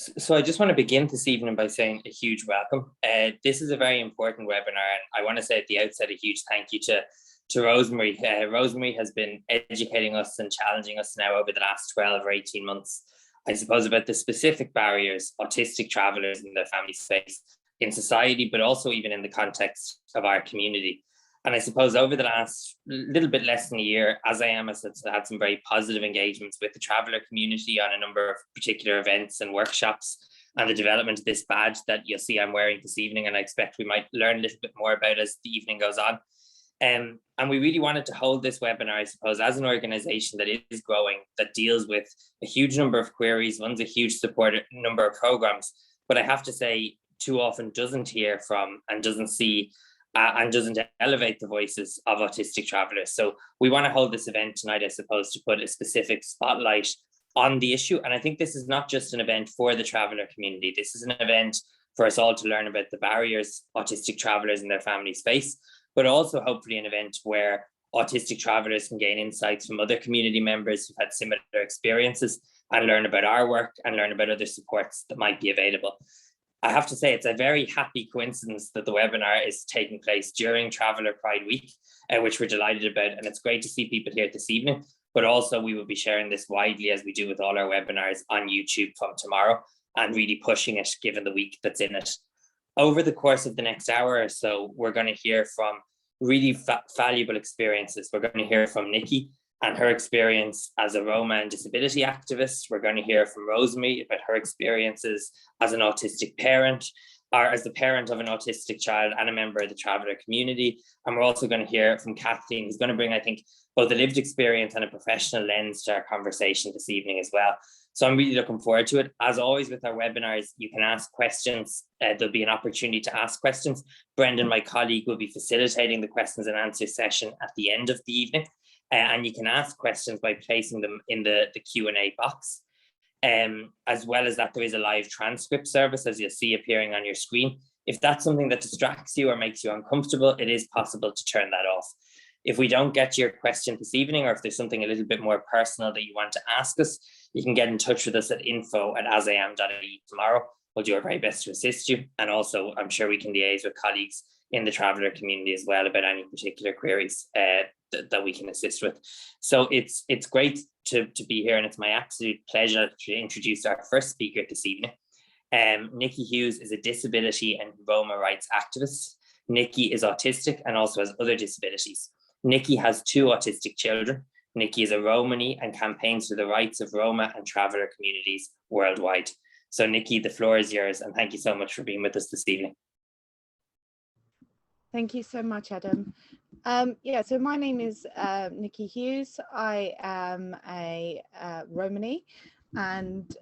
So I just want to begin this evening by saying a huge welcome. This is a very important webinar, and I want to say at the outset a huge thank you to Rosemary. Rosemary has been educating us and challenging us now over the last 12 or 18 months, I suppose, about the specific barriers autistic travellers and their families face in society, but also even in the context of our community. And I suppose over the last little bit less than a year, AsIAm has had some very positive engagements with the traveller community on a number of particular events and workshops, and the development of this badge that you'll see I'm wearing this evening. And I expect we might learn a little bit more about as the evening goes on. And we really wanted to hold this webinar, I suppose, as an organisation that is growing, that deals with a huge number of queries, runs a huge support number of programmes, but I have to say too often doesn't hear from and doesn't see and doesn't elevate the voices of autistic travellers. So we want to hold this event tonight, I suppose, to put a specific spotlight on the issue. And I think this is not just an event for the traveller community. This is an event for us all to learn about the barriers autistic travellers and their families face, but also hopefully an event where autistic travellers can gain insights from other community members who've had similar experiences and learn about our work and learn about other supports that might be available. I have to say it's a very happy coincidence that the webinar is taking place during Traveller Pride Week, which we're delighted about. And it's great to see people here this evening, but also we will be sharing this widely, as we do with all our webinars, on YouTube from tomorrow, and really pushing it given the week that's in it. Over the course of the next hour or so, we're going to hear from really valuable experiences. We're going to hear from Nikki and her experience as a Roma and disability activist. We're going to hear from Rosemary about her experiences as an autistic parent, or as the parent of an autistic child and a member of the traveller community. And we're also going to hear from Kathleen, who's going to bring, I think, both a lived experience and a professional lens to our conversation this evening as well. So I'm really looking forward to it. As always with our webinars, you can ask questions. There'll be an opportunity to ask questions. Brendan, my colleague, will be facilitating the questions and answer session at the end of the evening. And you can ask questions by placing them in the Q&A box. As well as that, there is a live transcript service, as you'll see appearing on your screen. If that's something that distracts you or makes you uncomfortable, it is possible to turn that off. If we don't get your question this evening, or if there's something a little bit more personal that you want to ask us, you can get in touch with us at info@asiam.ie tomorrow. We'll do our very best to assist you. And also, I'm sure we can liaise with colleagues in the traveller community as well about any particular queries that we can assist with. So it's great to be here, and it's my absolute pleasure to introduce our first speaker this evening. Nikki Hughes is a disability and Roma rights activist. Nikki is autistic and also has other disabilities. Nikki has 2 autistic children. Nikki is a Romani and campaigns for the rights of Roma and Traveller communities worldwide. So Nikki, the floor is yours, and thank you so much for being with us this evening. Thank you so much, Adam. So my name is Nikki Hughes. I am a Romani, and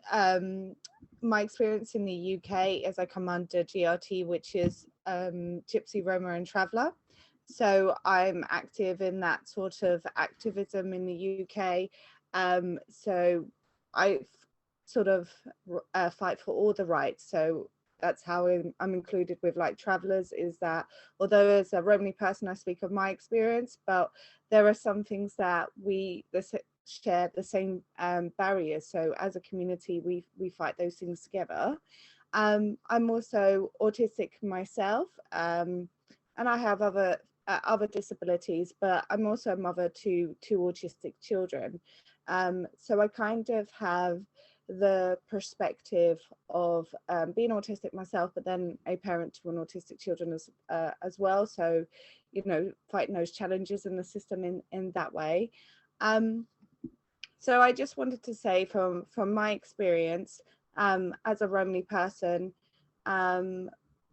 my experience in the UK is I come under GRT, which is Gypsy, Roma and Traveller. So I'm active in that sort of activism in the UK. So I sort of fight for all the rights. So that's how I'm included with like travellers, is that although as a Romani person I speak of my experience, but there are some things that we share the same barriers. So as a community we fight those things together. I'm also autistic myself, and I have other disabilities, but I'm also a mother to 2 autistic children. So I kind of have the perspective of being autistic myself, but then a parent to an autistic children as well. So, you know, fighting those challenges in the system in that way. So I just wanted to say from my experience as a Romani person,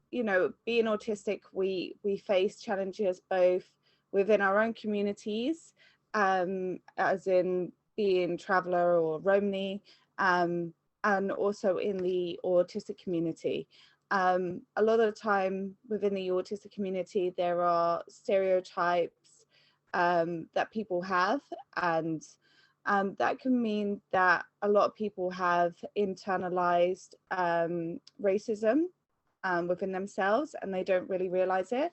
you know, being autistic, we face challenges both within our own communities, as in being traveller or Romani, and also in the autistic community. A lot of the time within the autistic community, there are stereotypes that people have, and that can mean that a lot of people have internalized racism within themselves, and they don't really realize it.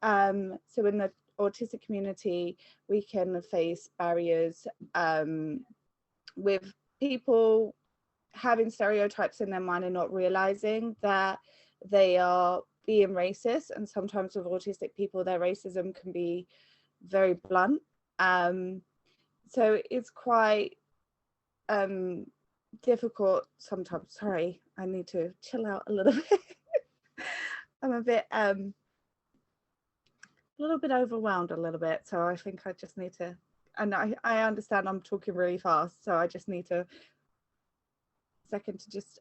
So in the autistic community, we can face barriers with people having stereotypes in their mind and not realizing that they are being racist. And sometimes with autistic people, their racism can be very blunt. So it's quite difficult sometimes. Sorry, I need to chill out a little bit. I'm a little bit overwhelmed a little bit, so I think I just need to, and I understand I'm talking really fast, so I just need to second to just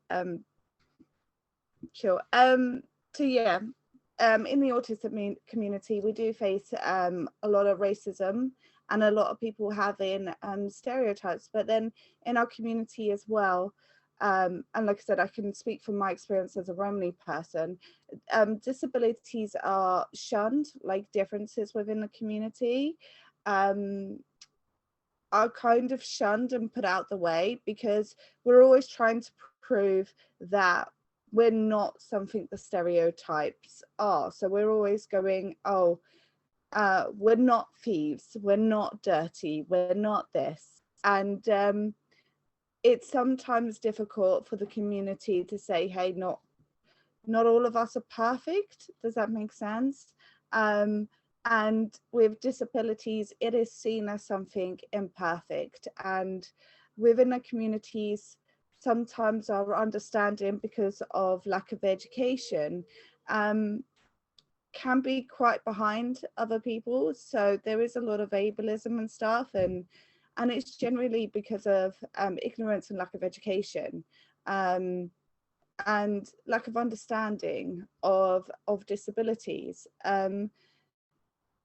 chill. So yeah, in the autism community, we do face a lot of racism and a lot of people having stereotypes, but then in our community as well, and like I said, I can speak from my experience as a Romani person, disabilities are shunned, like differences within the community are kind of shunned and put out the way, because we're always trying to prove that we're not something the stereotypes are. So we're always going, oh, we're not thieves, we're not dirty, we're not this. And it's sometimes difficult for the community to say, hey, not all of us are perfect. Does that make sense? And with disabilities, it is seen as something imperfect. And within the communities, sometimes our understanding, because of lack of education, can be quite behind other people. So there is a lot of ableism and stuff, and it's generally because of ignorance and lack of education. And lack of understanding of disabilities.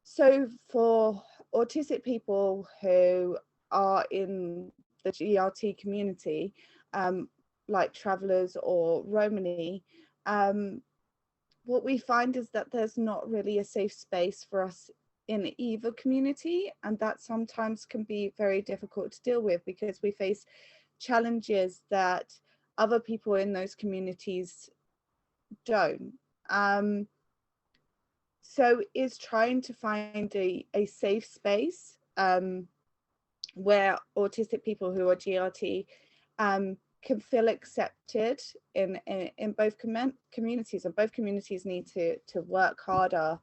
So for autistic people who are in the GRT community, like travellers or Romani, what we find is that there's not really a safe space for us in either community, and that sometimes can be very difficult to deal with, because we face challenges that other people in those communities don't. So it's trying to find a safe space where autistic people who are GRT can feel accepted in both communities, and both communities need to work harder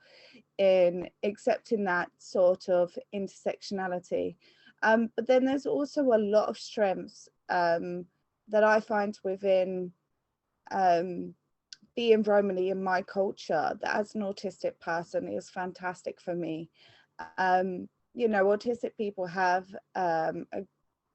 in accepting that sort of intersectionality. But then there's also a lot of strengths that I find within being Romani in my culture, that as an autistic person is fantastic for me. You know, autistic people have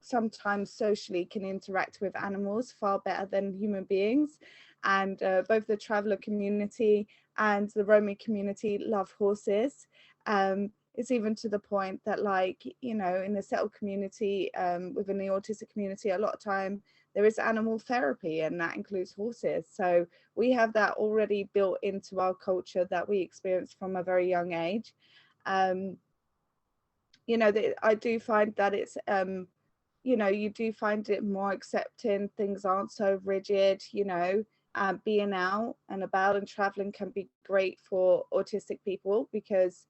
sometimes socially can interact with animals far better than human beings, and both the traveller community and the Roma community love horses. It's even to the point that, like, you know, in the settled community, within the autistic community, a lot of time there is animal therapy, and that includes horses. So we have that already built into our culture that we experience from a very young age. You know, I do find that it's you know, you do find it more accepting, things aren't so rigid, you know. Being out and about and traveling can be great for autistic people, because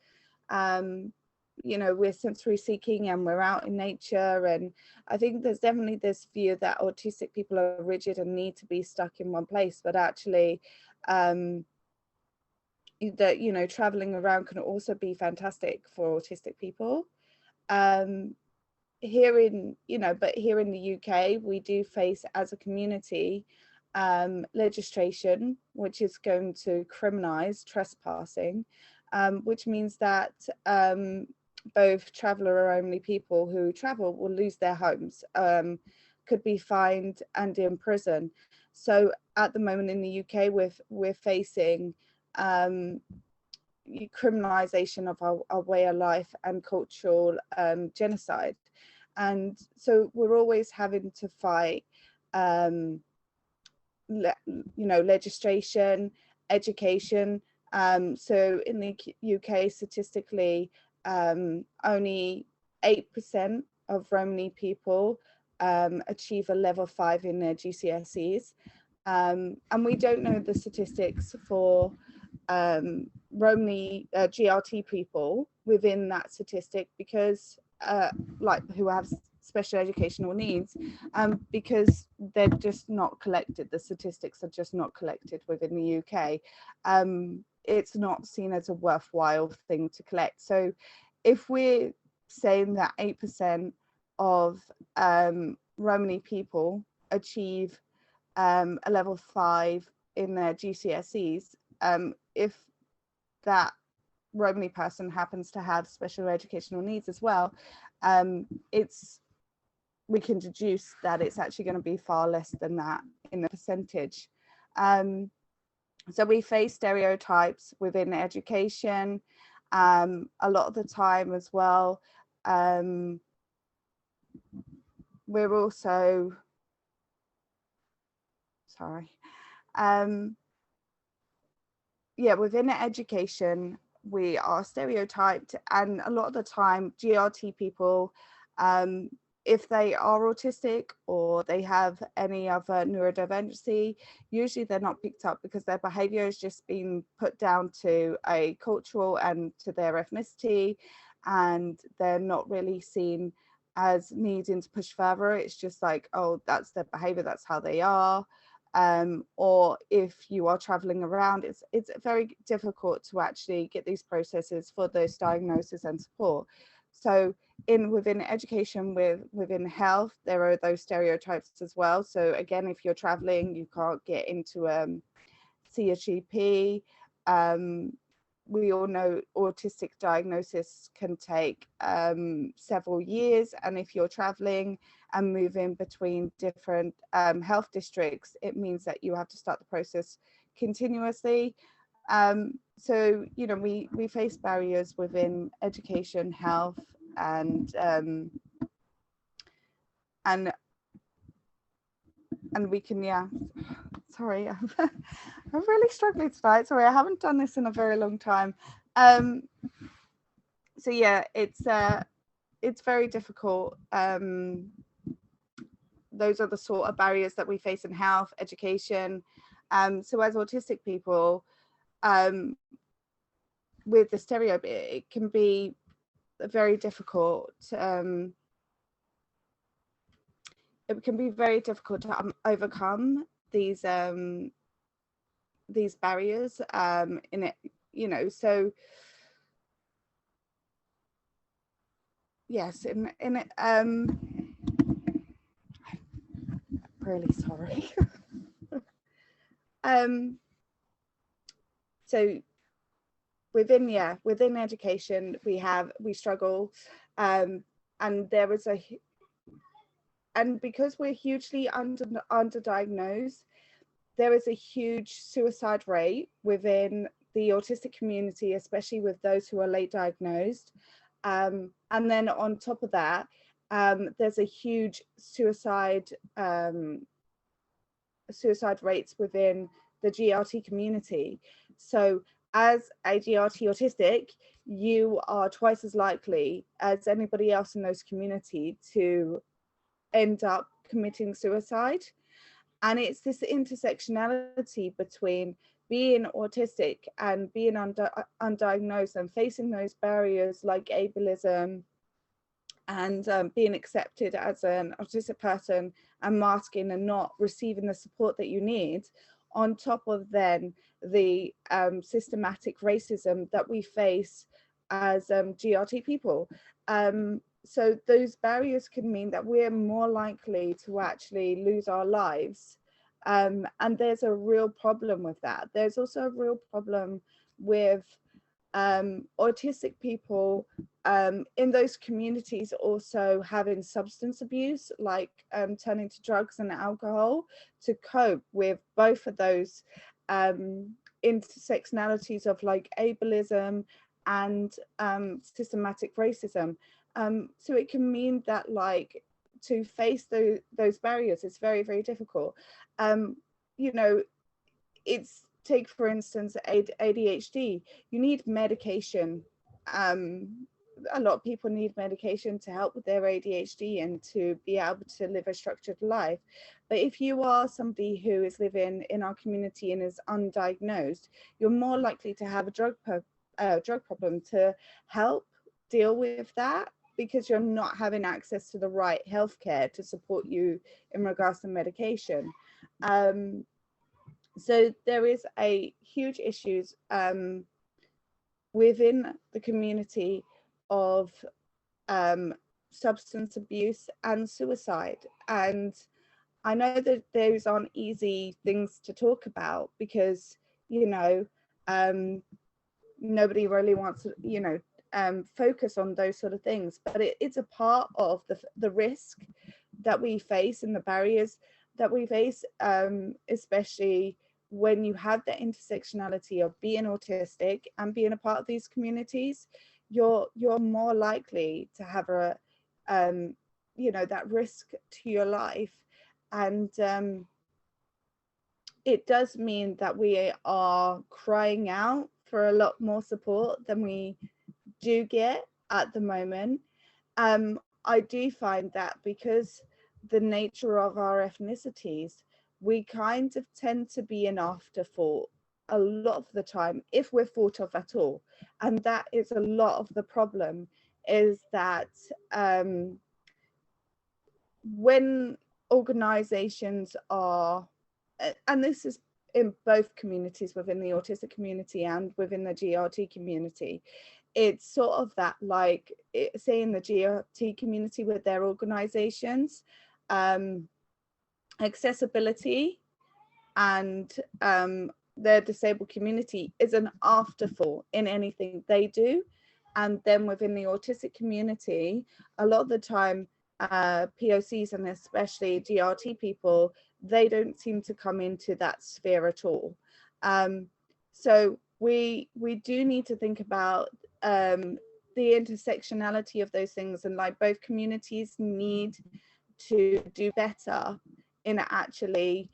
you know, we're sensory seeking and we're out in nature. And I think there's definitely this view that autistic people are rigid and need to be stuck in one place, but actually that, you know, traveling around can also be fantastic for autistic people. Here in, you know, but here in the UK, we do face as a community legislation which is going to criminalise trespassing, which means that both traveller or only people who travel will lose their homes, could be fined and in prison. So at the moment in the UK, we're facing criminalisation of our way of life and cultural genocide. And so we're always having to fight you know, legislation, education. So in the UK, statistically, only 8% of Romani people achieve a level 5 in their GCSEs. And we don't know the statistics for Romani GRT people within that statistic, because like who have special educational needs, because they're just not collected. The statistics are just not collected within the UK. It's not seen as a worthwhile thing to collect. So if we're saying that 8% of Romani people achieve a level 5 in their GCSEs, if that Romani person happens to have special educational needs as well, we can deduce that it's actually going to be far less than that in the percentage. So we face stereotypes within education a lot of the time as well. We're also, within education, we are stereotyped, and a lot of the time GRT people, if they are autistic or they have any other neurodivergency, usually they're not picked up because their behavior is just being put down to a cultural and to their ethnicity, and they're not really seen as needing to push further. It's just like, oh, that's their behavior, that's how they are. Or if you are traveling around, it's very difficult to actually get these processes for those diagnoses and support. So within education, within health, there are those stereotypes as well. So again, if you're traveling, you can't get into see a GP. We all know autistic diagnosis can take several years, and if you're traveling and moving between different health districts, it means that you have to start the process continuously. So, you know, we face barriers within education, health, and we can, sorry, I'm really struggling tonight. Sorry, I haven't done this in a very long time. So yeah, it's very difficult. Those are the sort of barriers that we face in health, education. So as autistic people, with the stereotype, it can be very difficult. It can be very difficult to overcome these barriers in it, you know. So yes, in it, I'm really sorry. So within education, we struggle, and there is and because we're hugely underdiagnosed, there is a huge suicide rate within the autistic community, especially with those who are late diagnosed. And then on top of that, there's a huge suicide rates within the GRT community. So as a GRT autistic, you are twice as likely as anybody else in those community to end up committing suicide. And it's this intersectionality between being autistic and being undiagnosed and facing those barriers like ableism and being accepted as an autistic person and masking and not receiving the support that you need, on top of then the systematic racism that we face as GRT people. So those barriers can mean that we're more likely to actually lose our lives. And there's a real problem with that. There's also a real problem with autistic people in those communities also having substance abuse, like turning to drugs and alcohol to cope with both of those intersectionalities of like ableism and systematic racism. So it can mean that like to face those barriers is very, very difficult. You know, it's take for instance ADHD. You need medication. A lot of people need medication to help with their ADHD and to be able to live a structured life. But if you are somebody who is living in our community and is undiagnosed, you're more likely to have a drug problem to help deal with that, because you're not having access to the right healthcare to support you in regards to medication. So there is a huge issues within the community of substance abuse and suicide. And I know that those aren't easy things to talk about because, you know, nobody really wants to, you know, focus on those sort of things, but it's a part of the risk that we face and the barriers that we face, especially when you have the intersectionality of being autistic and being a part of these communities. You're more likely to have a you know, that risk to your life. And it does mean that we are crying out for a lot more support than we do get at the moment. I do find that because the nature of our ethnicities, we kind of tend to be an afterthought a lot of the time, if we're thought of at all. And that is a lot of the problem, is that when organizations are, and this is in both communities, within the autistic community and within the GRT community, it's sort of that, like, say in the GRT community with their organizations, accessibility and their disabled community is an afterthought in anything they do. And then within the autistic community, a lot of the time, POCs and especially GRT people, they don't seem to come into that sphere at all. So we do need to think about the intersectionality of those things, and like both communities need to do better in actually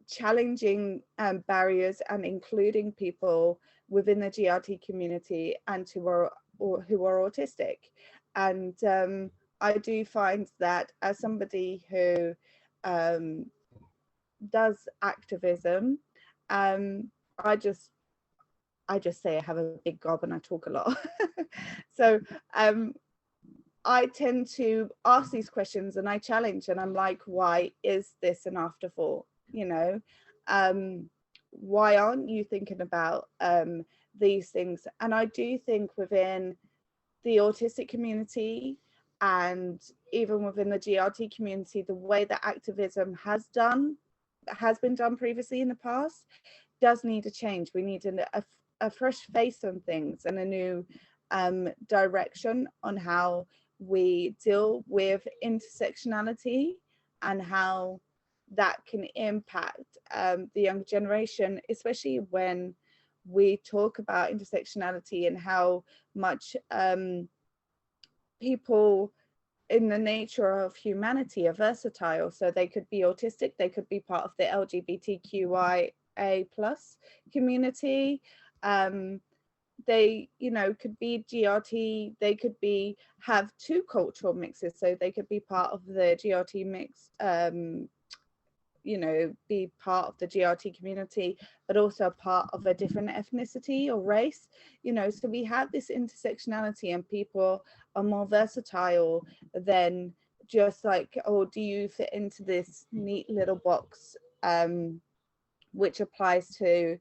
challenging barriers and including people within the GRT community and who are autistic. And I do find that as somebody who does activism, I just say I have a big gob and I talk a lot. So I tend to ask these questions and I challenge, and I'm like, why is this an afterthought? You know, why aren't you thinking about these things? And I do think within the autistic community and even within the GRT community, the way that activism has been done previously in the past does need a change. We need a fresh face on things and a new direction on how we deal with intersectionality and how that can impact the younger generation, especially when we talk about intersectionality and how much people in the nature of humanity are versatile. So they could be autistic, they could be part of the LGBTQIA+ community, they, you know, could be GRT, they could have two cultural mixes, so they could be part of the GRT mix, you know, be part of the GRT community, but also a part of a different ethnicity or race, you know. So we have this intersectionality and people are more versatile than just like, oh, do you fit into this neat little box, which applies to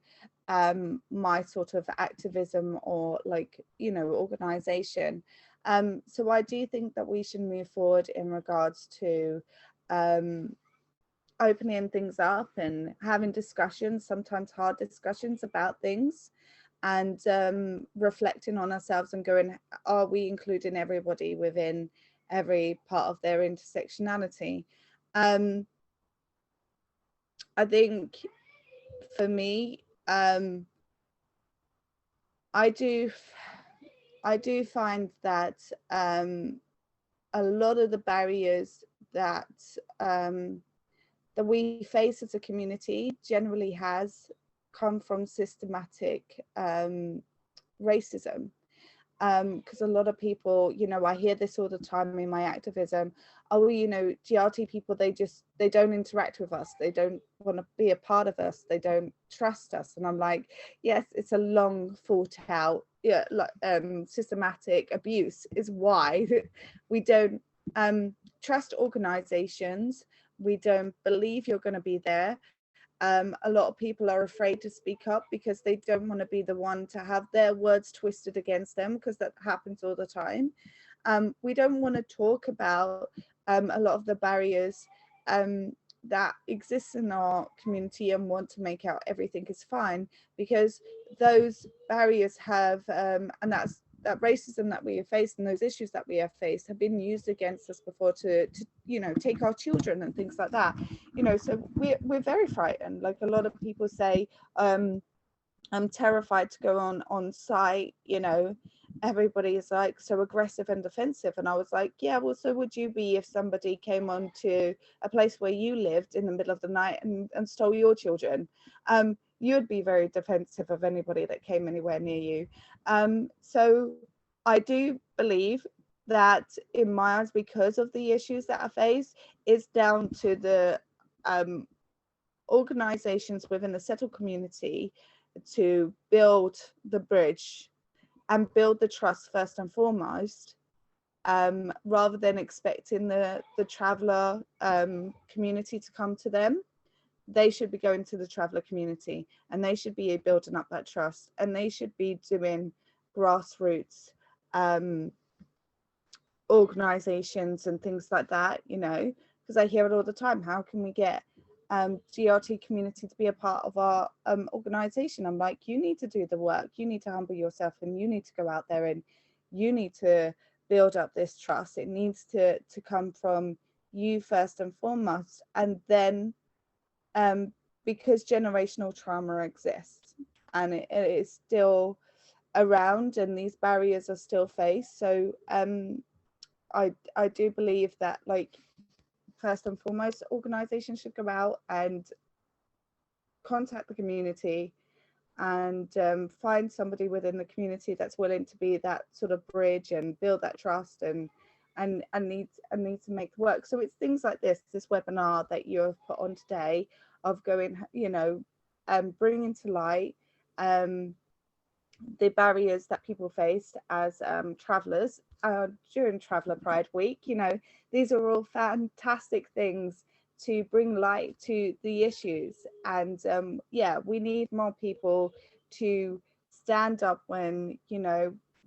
my sort of activism or, like, you know, organization. So I do think that we should move forward in regards to opening things up and having discussions, sometimes hard discussions about things, and reflecting on ourselves and going, are we including everybody within every part of their intersectionality? I think for me, I do find that a lot of the barriers that that we face as a community generally has come from systematic racism. Because a lot of people, you know, I hear this all the time in my activism, oh, you know, GRT people, they don't interact with us, they don't want to be a part of us, they don't trust us. And I'm like, yes, it's a long thought out systematic abuse is why we don't trust organizations. We don't believe you're going to be there. A lot of people are afraid to speak up because they don't want to be the one to have their words twisted against them, because that happens all the time. We don't want to talk about a lot of the barriers that exist in our community and want to make out everything is fine, because those barriers have and that racism that we have faced and those issues that we have faced have been used against us before to take our children and things like that. So we're very frightened. Like a lot of people say, I'm terrified to go on site. Everybody is like so aggressive and defensive, and I was like, yeah, well, so would you be if somebody came on to a place where you lived in the middle of the night and stole your children? You'd be very defensive of anybody that came anywhere near you. So I do believe that in my eyes, because of the issues that I face, it's down to the organizations within the settled community to build the bridge and build the trust first and foremost, rather than expecting the traveller community to come to them. They should be going to the traveller community, and they should be building up that trust, and they should be doing grassroots organisations and things like that, because I hear it all the time. How can we get GRT community to be a part of our organisation? I'm like, you need to do the work, you need to humble yourself, and you need to go out there and you need to build up this trust. It needs to come from you first and foremost, and then because generational trauma exists and it is still around and these barriers are still faced. So I do believe that, like, first and foremost, organizations should go out and contact the community and find somebody within the community that's willing to be that sort of bridge and build that trust and need to make work. So it's things like this webinar that you have put on today, of going, bringing to light the barriers that people faced as travellers during Traveller Pride Week. These are all fantastic things to bring light to the issues, and we need more people to stand up when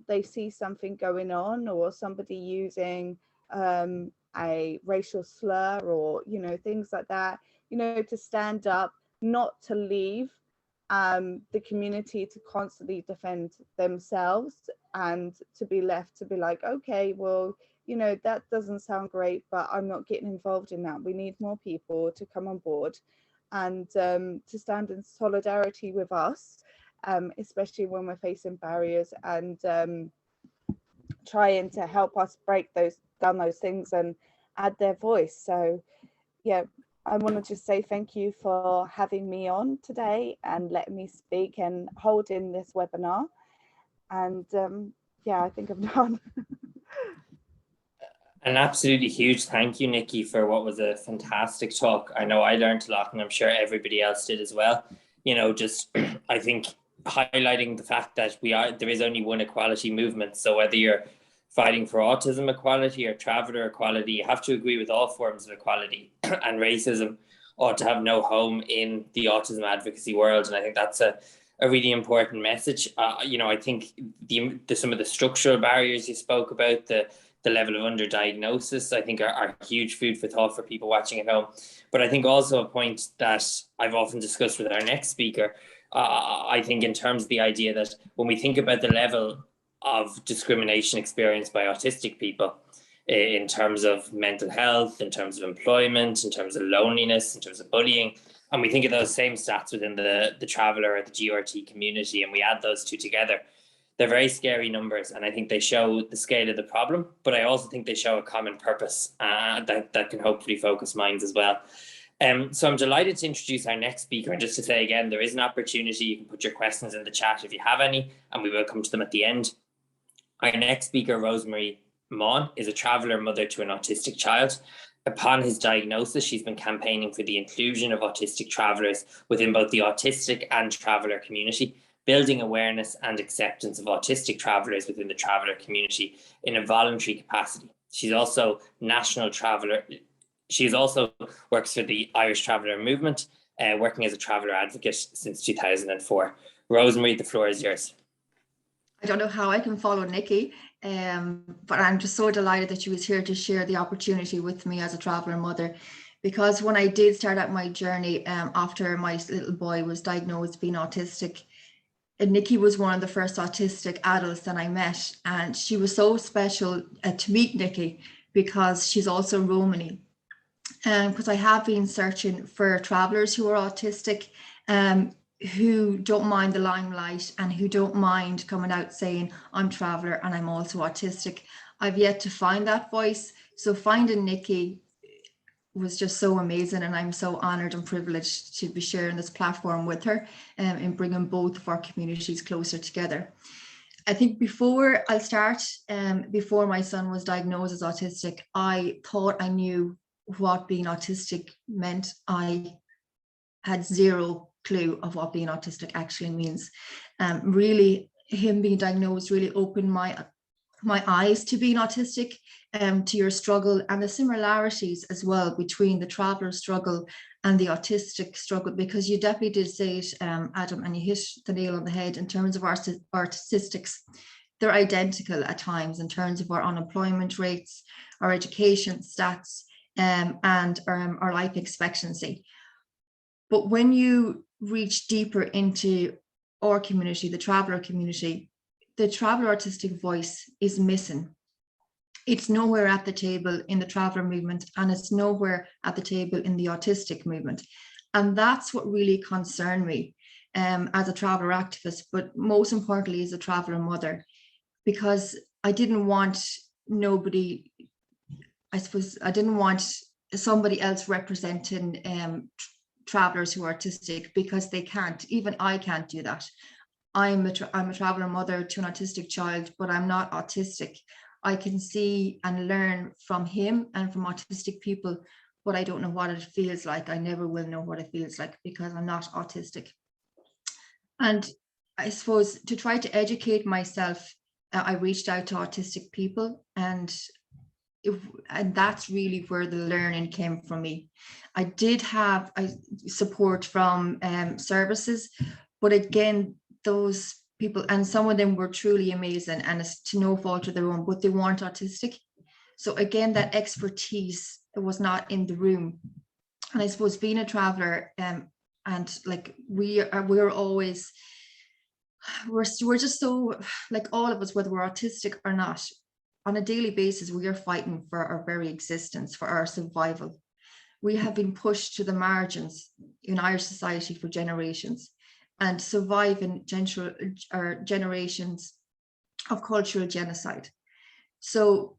they see something going on, or somebody using a racial slur, or things like that, to stand up, not to leave the community to constantly defend themselves, and to be left to be like, okay, well, that doesn't sound great, but I'm not getting involved in that. We need more people to come on board and to stand in solidarity with us, especially when we're facing barriers, and trying to help us break down those things and add their voice. So yeah, I want to just say thank you for having me on today and letting me speak and holding this webinar. And I think I'm done. An absolutely huge thank you, Nikki, for what was a fantastic talk. I know I learned a lot, and I'm sure everybody else did as well. I think highlighting the fact that there is only one equality movement. So whether you're fighting for autism equality or traveller equality, you have to agree with all forms of equality, and racism ought to have no home in the autism advocacy world. And I think that's a really important message. I think some of the structural barriers you spoke about, the level of underdiagnosis, I think are huge food for thought for people watching at home. But I think also a point that I've often discussed with our next speaker, I think in terms of the idea that when we think about the level of discrimination experienced by autistic people, in terms of mental health, in terms of employment, in terms of loneliness, in terms of bullying, and we think of those same stats within the traveller or the GRT community, and we add those two together, they're very scary numbers, and I think they show the scale of the problem, but I also think they show a common purpose that can hopefully focus minds as well. So I'm delighted to introduce our next speaker, and just to say again, there is an opportunity. You can put your questions in the chat if you have any, and we will come to them at the end. Our next speaker, Maughan, is a traveller mother to an autistic child. Upon his diagnosis, she's been campaigning for the inclusion of autistic travellers within both the autistic and traveller community. building awareness and acceptance of autistic travellers within the traveller community in a voluntary capacity. She's also national traveller. She also works for the Irish Traveller Movement, working as a traveller advocate since 2004. Rosemary, the floor is yours. I don't know how I can follow Nikki, but I'm just so delighted that she was here to share the opportunity with me as a traveller mother. Because when I did start out my journey after my little boy was diagnosed being autistic, Nikki was one of the first autistic adults that I met, and she was so special to meet Nikki because she's also Romani. Because I have been searching for travellers who are autistic, who don't mind the limelight and who don't mind coming out saying, I'm traveller and I'm also autistic. I've yet to find that voice. So finding Nikki was just so amazing, and I'm so honoured and privileged to be sharing this platform with her and bringing both of our communities closer together. I think before I'll start, before my son was diagnosed as autistic, I thought I knew what being autistic meant. I had zero clue of what being autistic actually means. Really, him being diagnosed really opened my eyes to being autistic, to your struggle and the similarities as well between the traveller struggle and the autistic struggle, because you definitely did say it, Adam, and you hit the nail on the head in terms of our statistics. They're identical at times in terms of our unemployment rates, our education stats, and our life expectancy. But when you reach deeper into our community, the traveller community, the traveller autistic voice is missing. It's nowhere at the table in the traveller movement, and it's nowhere at the table in the autistic movement. And that's what really concerned me as a traveller activist, but most importantly as a traveller mother, because I didn't want nobody, I suppose, I didn't want somebody else representing travellers who are autistic, because they can't. Even I can't do that. I'm a traveller mother to an autistic child, but I'm not autistic. I can see and learn from him and from autistic people, but I don't know what it feels like. I never will know what it feels like because I'm not autistic. And I suppose to try to educate myself, I reached out to autistic people, and that's really where the learning came from me. I did have support from services, but again, those people, and some of them were truly amazing, and it's to no fault of their own, but they weren't autistic. So again, that expertise was not in the room. And I suppose being a traveller, and like we're always, we're just so, like all of us, whether we're autistic or not, on a daily basis, we are fighting for our very existence, for our survival. We have been pushed to the margins in Irish society for generations, and surviving generations of cultural genocide. So